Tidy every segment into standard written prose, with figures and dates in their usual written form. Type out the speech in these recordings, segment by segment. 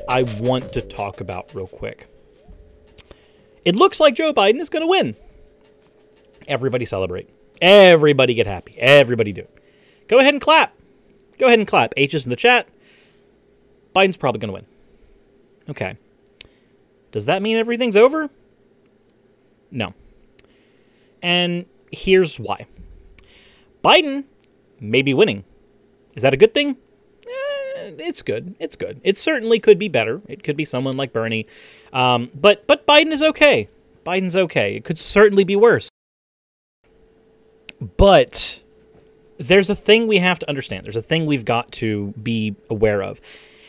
I want to talk about real quick. It looks like Joe Biden is going to win. Everybody celebrate. Everybody get happy. Everybody do it. Go ahead and clap. Go ahead and clap. H's in the chat. Biden's probably going to win. Okay. Does that mean everything's over? No. And here's why. Biden may be winning. Is that a good thing? It's good. It's good. It certainly could be better. It could be someone like Bernie. But Biden is okay. Biden's okay. It could certainly be worse. But there's a thing we have to understand. There's a thing we've got to be aware of.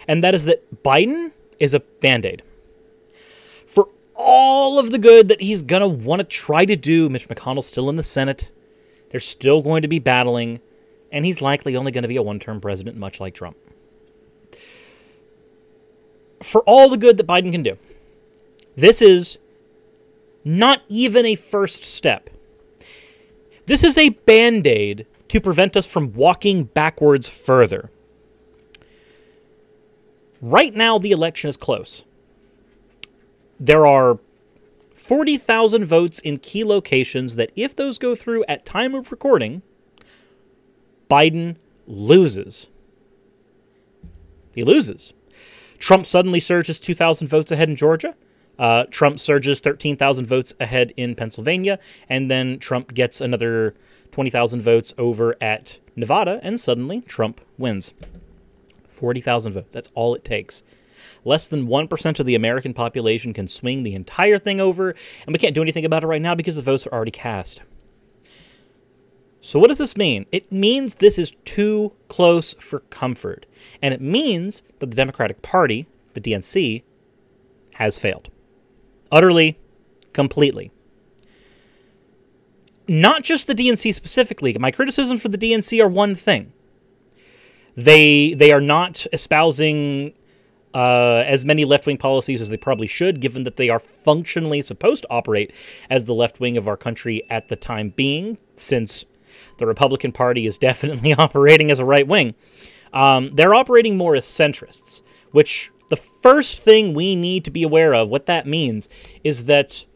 And that is that Biden is a Band-Aid. For all of the good that he's going to want to try to do, Mitch McConnell's still in the Senate. They're still going to be battling. And he's likely only going to be a one-term president, much like Trump. For all the good that Biden can do, this is not even a first step. This is a Band-Aid to prevent us from walking backwards further. Right now, the election is close. There are 40,000 votes in key locations that, if those go through at time of recording, Biden loses. He loses. Trump suddenly surges 2,000 votes ahead in Georgia. Trump surges 13,000 votes ahead in Pennsylvania. And then Trump gets another 20,000 votes over at Nevada. And suddenly, Trump wins. 40,000 votes. That's all it takes. Less than 1% of the American population can swing the entire thing over. And we can't do anything about it right now because the votes are already cast. So what does this mean? It means this is too close for comfort. And it means that the Democratic Party, the DNC, has failed. Utterly, completely. Not just the DNC specifically. My criticisms for the DNC are one thing. They are not espousing as many left-wing policies as they probably should, given that they are functionally supposed to operate as the left wing of our country at the time being, since the Republican Party is definitely operating as a right wing. They're operating more as centrists, which the first thing we need to be aware of, what that means, is that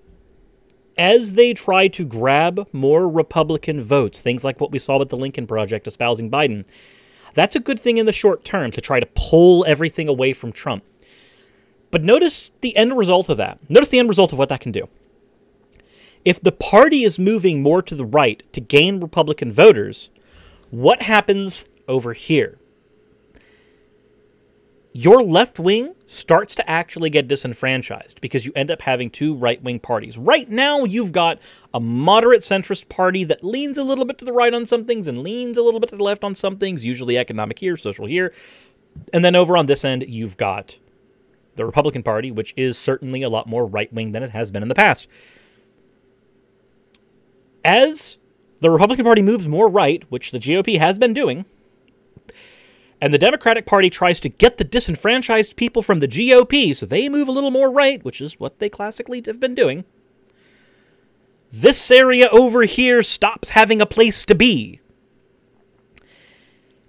as they try to grab more Republican votes, things like what we saw with the Lincoln Project espousing Biden, that's a good thing in the short term to try to pull everything away from Trump. But notice the end result of that. Notice the end result of what that can do. If the party is moving more to the right to gain Republican voters, what happens over here? Your left wing starts to actually get disenfranchised because you end up having two right-wing parties. Right now, you've got a moderate centrist party that leans a little bit to the right on some things and leans a little bit to the left on some things, usually economic here, social here. And then over on this end, you've got the Republican Party, which is certainly a lot more right-wing than it has been in the past. As the Republican Party moves more right, which the GOP has been doing, and the Democratic Party tries to get the disenfranchised people from the GOP so they move a little more right, which is what they classically have been doing, this area over here stops having a place to be.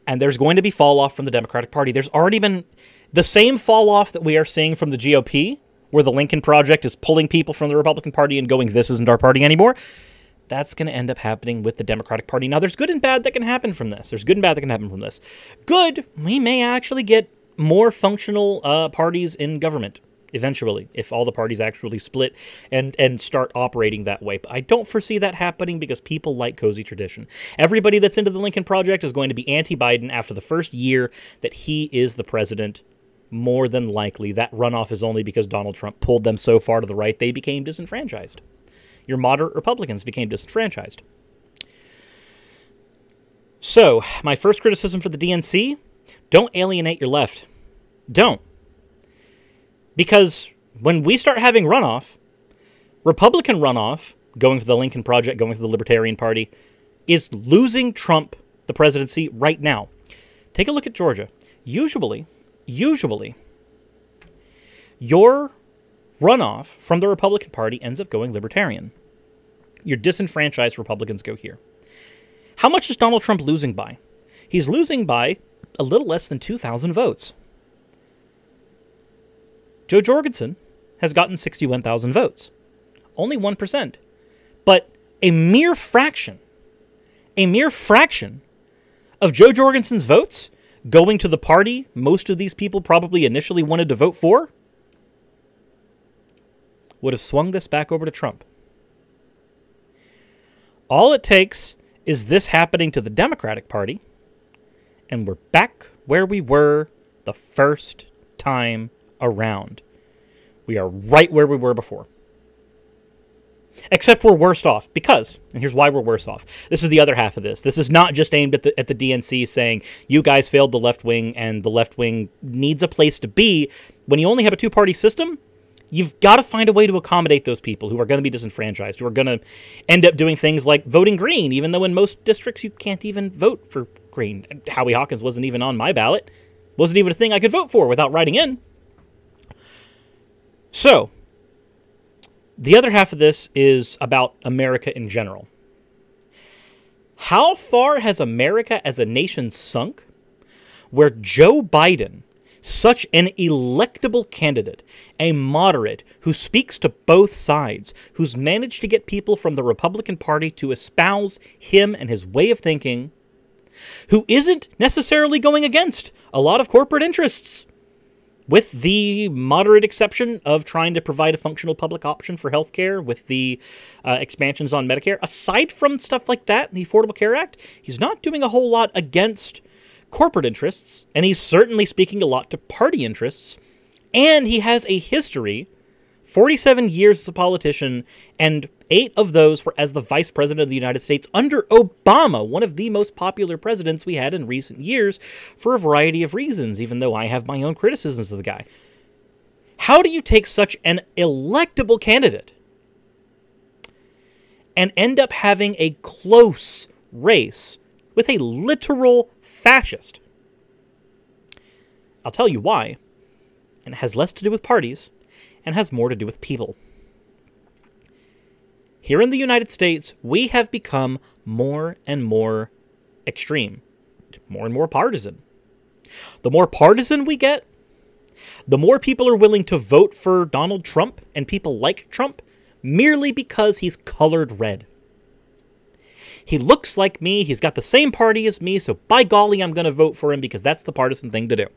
And there's going to be fall off from the Democratic Party. There's already been the same fall off that we are seeing from the GOP, where the Lincoln Project is pulling people from the Republican Party and going, this isn't our party anymore. That's going to end up happening with the Democratic Party. Now, there's good and bad that can happen from this. There's good and bad that can happen from this. Good, we may actually get more functional parties in government eventually, if all the parties actually split and start operating that way. But I don't foresee that happening because people like cozy tradition. Everybody that's into the Lincoln Project is going to be anti-Biden after the first year that he is the president. More than likely, that runoff is only because Donald Trump pulled them so far to the right, they became disenfranchised. Your moderate Republicans became disenfranchised. So, my first criticism for the DNC, don't alienate your left. Don't. Because when we start having runoff, Republican runoff, going for the Lincoln Project, going for the Libertarian Party, is losing Trump the presidency right now. Take a look at Georgia. Usually, your runoff from the Republican Party ends up going Libertarian. Your disenfranchised Republicans go here. How much is Donald Trump losing by? He's losing by a little less than 2,000 votes. Joe Jorgensen has gotten 61,000 votes. Only 1%. But a mere fraction of Joe Jorgensen's votes going to the party most of these people probably initially wanted to vote for would have swung this back over to Trump. All it takes is this happening to the Democratic Party, and we're back where we were the first time around. We are right where we were before. Except we're worse off because, and here's why we're worse off. This is the other half of this. This is not just aimed at the DNC saying, you guys failed the left wing and the left wing needs a place to be. When you only have a two-party system, you've got to find a way to accommodate those people who are going to be disenfranchised, who are going to end up doing things like voting green, even though in most districts you can't even vote for green. Howie Hawkins wasn't even on my ballot. Wasn't even a thing I could vote for without writing in. So, the other half of this is about America in general. How far has America as a nation sunk where Joe Biden, such an electable candidate, a moderate who speaks to both sides, who's managed to get people from the Republican Party to espouse him and his way of thinking, who isn't necessarily going against a lot of corporate interests, with the moderate exception of trying to provide a functional public option for healthcare with the expansions on Medicare. Aside from stuff like that, the Affordable Care Act, he's not doing a whole lot against corporate interests, and he's certainly speaking a lot to party interests, and he has a history, 47 years as a politician, and 8 of those were as the Vice President of the United States under Obama, one of the most popular presidents we had in recent years for a variety of reasons, even though I have my own criticisms of the guy. How do you take such an electable candidate and end up having a close race with a literal fascist? I'll tell you why, and it has less to do with parties and has more to do with people. Here in the United States, we have become more and more extreme, more and more partisan. The more partisan we get, the more people are willing to vote for Donald Trump and people like Trump merely because he's colored red. He looks like me, he's got the same party as me, so by golly, I'm going to vote for him because that's the partisan thing to do.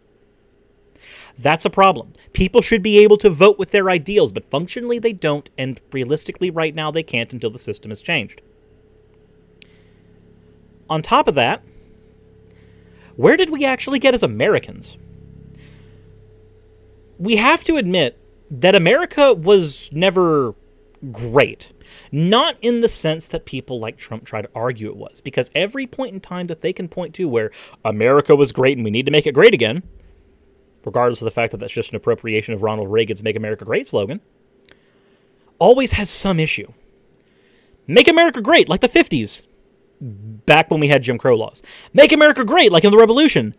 That's a problem. People should be able to vote with their ideals, but functionally they don't, and realistically right now they can't until the system has changed. On top of that, where did we actually get as Americans? We have to admit that America was never great. Not in the sense that people like Trump try to argue it was, because every point in time that they can point to where America was great and we need to make it great again, regardless of the fact that that's just an appropriation of Ronald Reagan's Make America Great slogan, always has some issue. Make America great, like the 50s, back when we had Jim Crow laws. Make America great, like in the Revolution,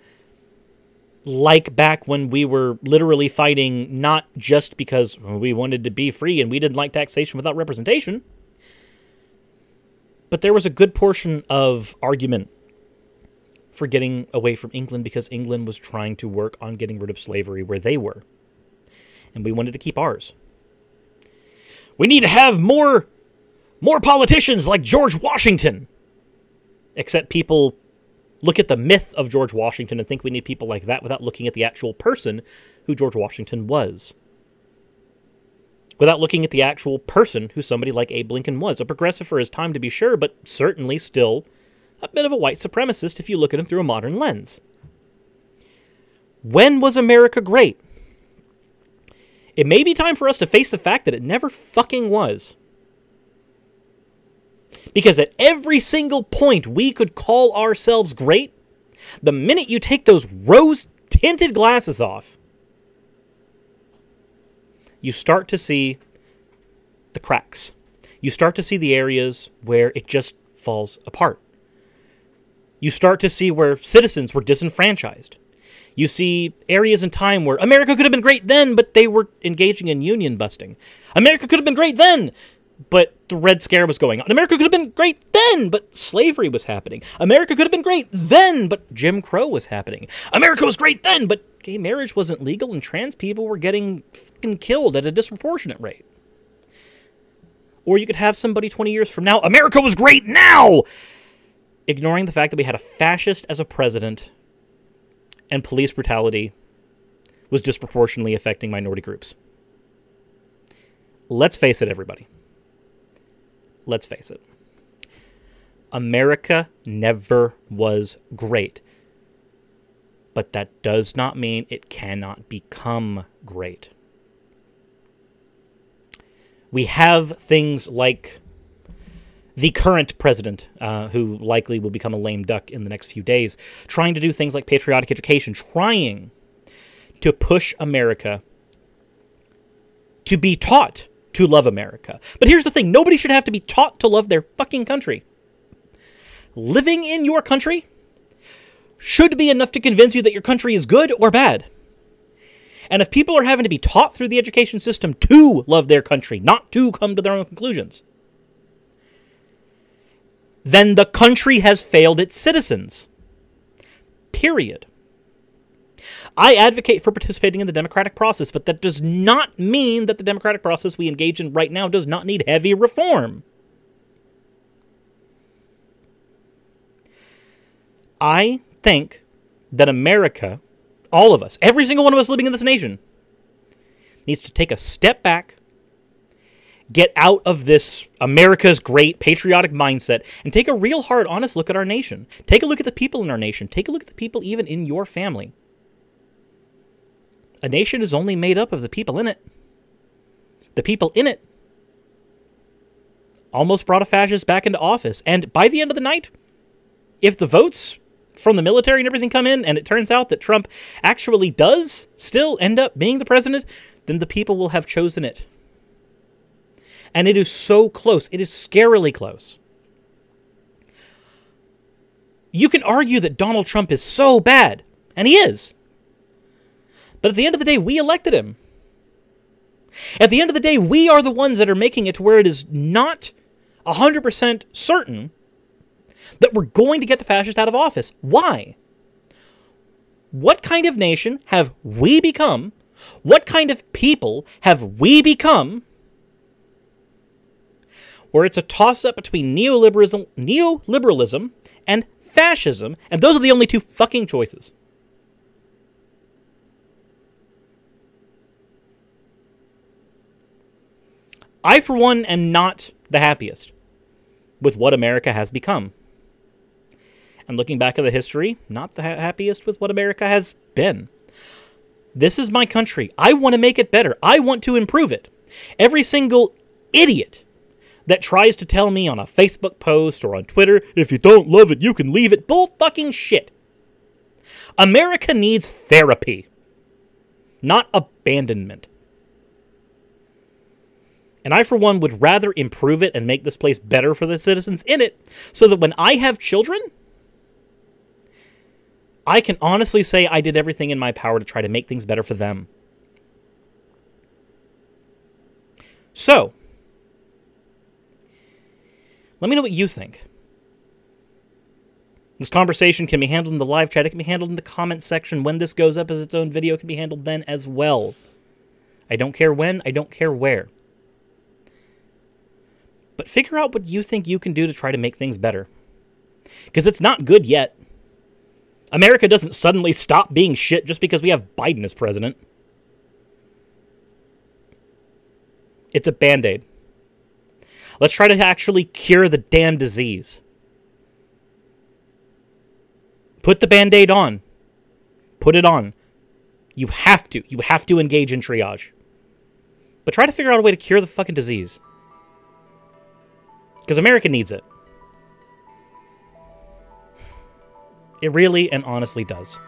like back when we were literally fighting not just because we wanted to be free and we didn't like taxation without representation, but there was a good portion of argument for getting away from England because England was trying to work on getting rid of slavery where they were. And we wanted to keep ours. We need to have more politicians like George Washington. Except people look at the myth of George Washington and think we need people like that without looking at the actual person who George Washington was. Without looking at the actual person who somebody like Abe Lincoln was. A progressive for his time to be sure, but certainly still a bit of a white supremacist if you look at him through a modern lens. When was America great? It may be time for us to face the fact that it never fucking was. Because at every single point we could call ourselves great, the minute you take those rose-tinted glasses off, you start to see the cracks. You start to see the areas where it just falls apart. You start to see where citizens were disenfranchised. You see areas in time where America could have been great then, but they were engaging in union busting. America could have been great then, but the Red Scare was going on. America could have been great then, but slavery was happening. America could have been great then, but Jim Crow was happening. America was great then, but gay marriage wasn't legal and trans people were getting fucking killed at a disproportionate rate. Or you could have somebody 20 years from now, America was great now! Ignoring the fact that we had a fascist as a president and police brutality was disproportionately affecting minority groups. Let's face it, everybody. Let's face it. America never was great. But that does not mean it cannot become great. We have things like the current president, who likely will become a lame duck in the next few days, trying to do things like patriotic education, trying to push America to be taught to love America. But here's the thing. Nobody should have to be taught to love their fucking country. Living in your country should be enough to convince you that your country is good or bad. And if people are having to be taught through the education system to love their country, not to come to their own conclusions, then the country has failed its citizens. Period. I advocate for participating in the democratic process, but that does not mean that the democratic process we engage in right now does not need heavy reform. I think that America, all of us, every single one of us living in this nation, needs to take a step back, get out of this America's great patriotic mindset, and take a real hard, honest look at our nation. Take a look at the people in our nation. Take a look at the people even in your family. A nation is only made up of the people in it. The people in it almost brought a fascist back into office. And by the end of the night, if the votes from the military and everything come in, and it turns out that Trump actually does still end up being the president, then the people will have chosen it. And it is so close. It is scarily close. You can argue that Donald Trump is so bad, and he is. But at the end of the day, we elected him. At the end of the day, we are the ones that are making it to where it is not 100% certain that we're going to get the fascist out of office. Why? What kind of nation have we become? What kind of people have we become where it's a toss-up between neoliberalism and fascism, and those are the only two fucking choices? I, for one, am not the happiest with what America has become. And looking back at the history, not the happiest with what America has been. This is my country. I want to make it better. I want to improve it. Every single idiot that tries to tell me on a Facebook post or on Twitter, if you don't love it, you can leave it. Bull fucking shit. America needs therapy, not abandonment. And I, for one, would rather improve it and make this place better for the citizens in it, so that when I have children, I can honestly say I did everything in my power to try to make things better for them. So, let me know what you think. This conversation can be handled in the live chat. It can be handled in the comment section. When this goes up as its own video, it can be handled then as well. I don't care when. I don't care where. But figure out what you think you can do to try to make things better. Because it's not good yet. America doesn't suddenly stop being shit just because we have Biden as president. It's a Band-Aid. Let's try to actually cure the damn disease. Put the Band-Aid on. Put it on. You have to. You have to engage in triage. But try to figure out a way to cure the fucking disease. Because America needs it. It really and honestly does.